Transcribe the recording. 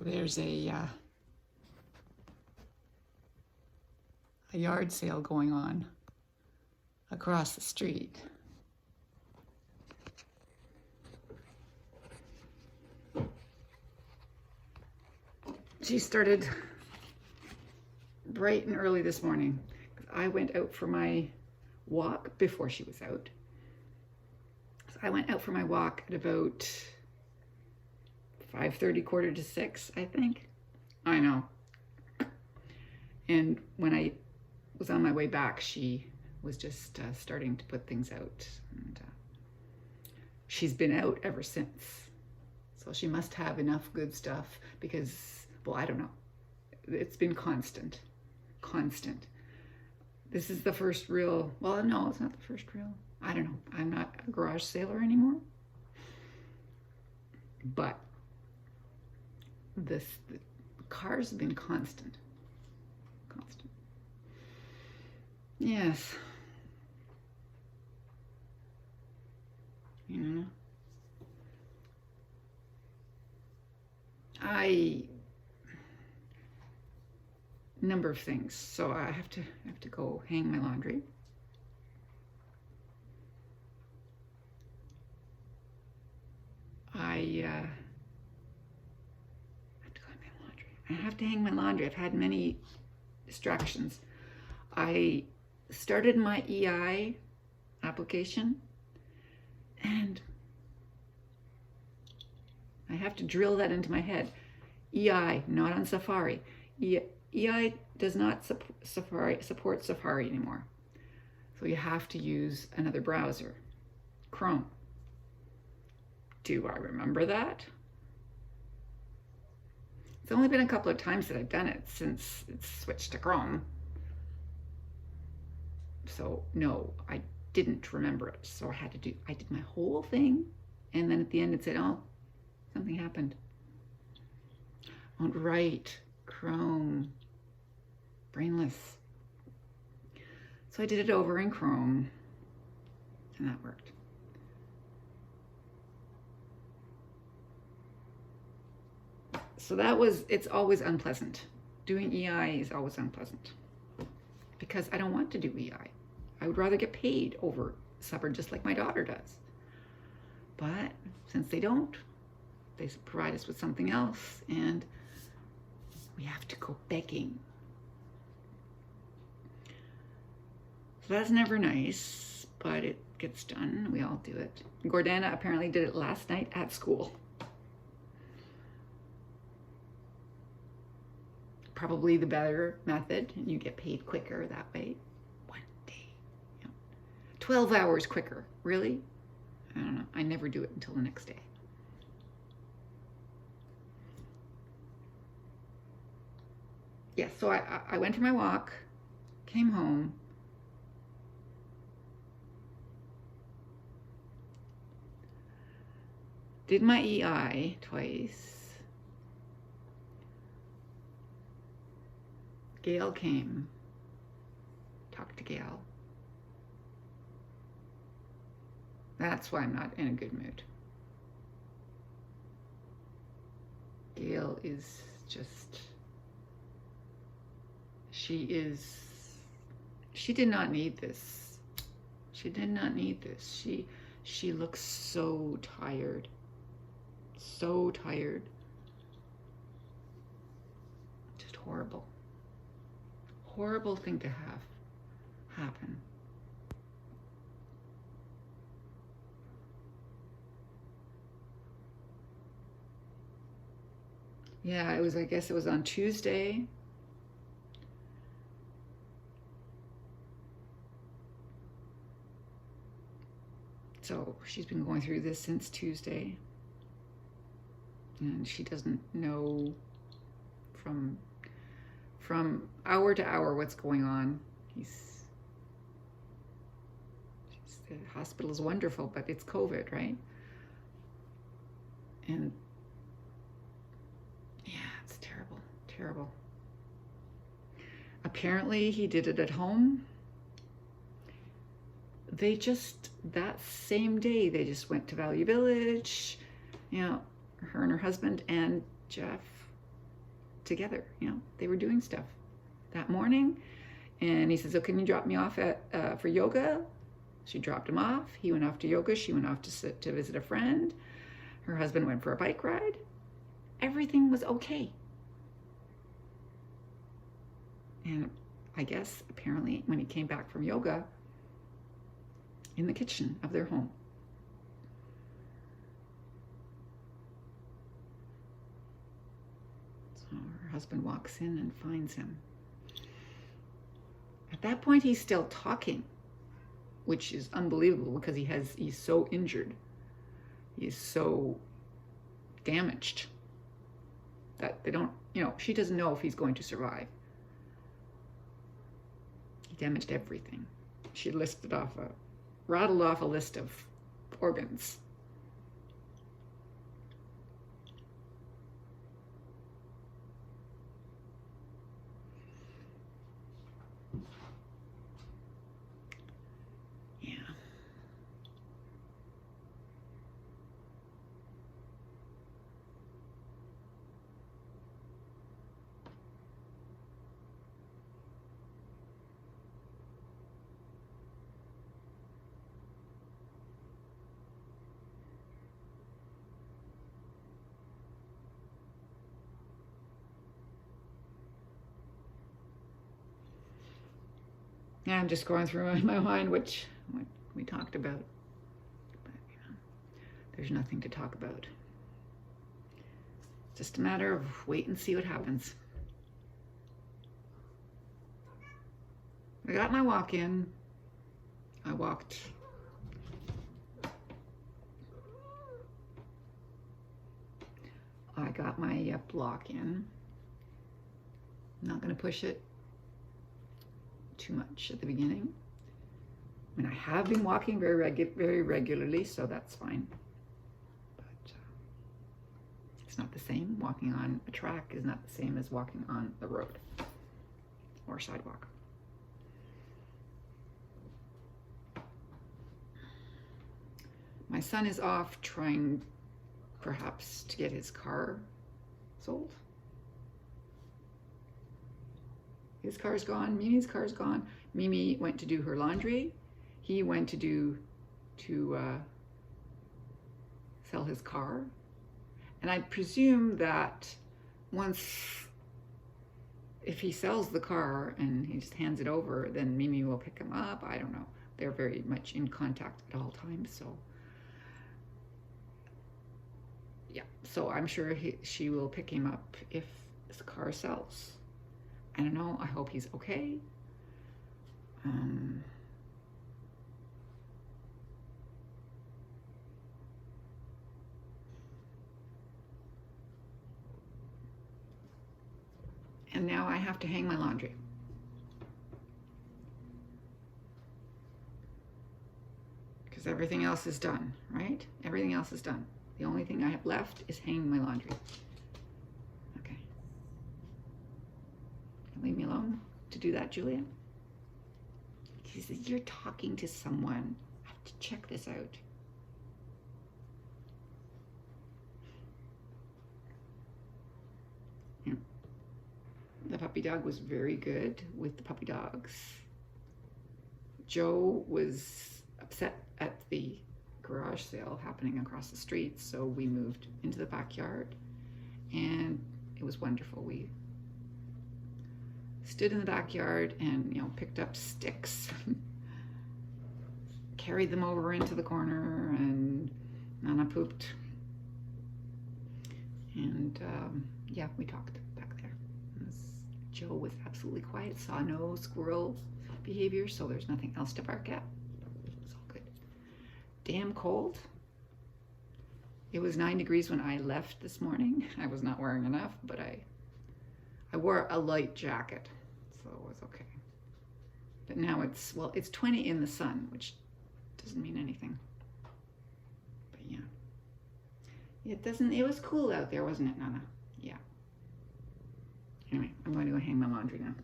There's a yard sale going on across the street. She started bright and early this morning. I went out for my walk before she was out. So I went out for my walk at about 5:30, quarter to 6, I think. I know. And when I was on my way back, she was just starting to put things out. And she's been out ever since. So she must have enough good stuff because, well, I don't know. It's been constant. This is the first real, well, no, it's not the first real. I don't know. I'm not a garage sailor anymore. But the cars have been constant. Yes. You know, number of things. So I have to go hang my laundry. I have to hang my laundry. I've had many distractions. I started my EI application and I have to drill that into my head. EI, not on Safari. EI does not support Safari anymore. So you have to use another browser, Chrome. Do I remember that? It's only been a couple of times that I've done it since it's switched to Chrome. So no, I didn't remember it. So I did my whole thing. And then at the end it said, oh, something happened. Oh, right, Chrome, brainless. So I did it over in Chrome and that worked. So it's always unpleasant. Doing EI is always unpleasant because I don't want to do EI. I would rather get paid over supper just like my daughter does. But since they don't, they provide us with something else and we have to go begging. So that's never nice, but it gets done. We all do it. Gordana apparently did it last night at school. Probably the better method, and you get paid quicker that way. 1 day, 12 hours quicker. Really? I don't know. I never do it until the next day. Yeah, so I went for my walk, came home. Did my EI twice. Gail came, talked to Gail. That's why I'm not in a good mood. Gail is just, she did not need this. She did not need this. She looks so tired. So tired. Just horrible. Horrible thing to have happen. Yeah, I guess it was on Tuesday. So she's been going through this since Tuesday. And she doesn't know from hour to hour what's going on. The hospital is wonderful, but it's COVID, right? And yeah, it's terrible, terrible. Apparently he did it at home. That same day, they just went to Value Village, her and her husband and Jeff together. You know, they were doing stuff that morning. And he says, "Oh, can you drop me off at for yoga?" She dropped him off. He went off to yoga. She went off to visit a friend. Her husband went for a bike ride. Everything was okay. And I guess apparently when he came back from yoga, in the kitchen of their home, so her husband walks in and finds him. At that point, he's still talking, which is unbelievable because he's so injured. He's so damaged that they don't, she doesn't know if he's going to survive. He damaged everything. She rattled off a list of organs. Yeah. Yeah, I'm just going through in my mind what we talked about. But, there's nothing to talk about. It's just a matter of wait and see what happens. I got my walk in. I walked. I got my block in. I'm not going to push it too much at the beginning. I mean, I have been walking very regularly, so that's fine. But it's not the same. Walking on a track is not the same as walking on the road or sidewalk. My son is off trying perhaps to get his car sold. His car's gone. Mimi's car's gone. Mimi went to do her laundry. He went to sell his car. And I presume that if he sells the car and he just hands it over, then Mimi will pick him up. I don't know. They're very much in contact at all times. So, yeah. So I'm sure she will pick him up if the car sells. I don't know. I hope he's okay. And now I have to hang my laundry. Because everything else is done, right? Everything else is done. The only thing I have left is hanging my laundry. Leave me alone to do that, Julia. He says, "You're talking to someone. I have to check this out." Yeah. The puppy dog was very good with the puppy dogs. Joe was upset at the garage sale happening across the street, so we moved into the backyard, and it was wonderful. We stood in the backyard and picked up sticks, carried them over into the corner, and Nana pooped. And yeah, we talked back there. Joe was absolutely quiet, saw no squirrel behavior, so there's nothing else to bark at. It's all good. Damn cold. It was 9 degrees when I left this morning. I was not wearing enough, but I wore a light jacket, so it was okay. But now it's 20 in the sun, which doesn't mean anything. But yeah. It was cool out there, wasn't it, Nana? Yeah. Anyway, I'm going to go hang my laundry now.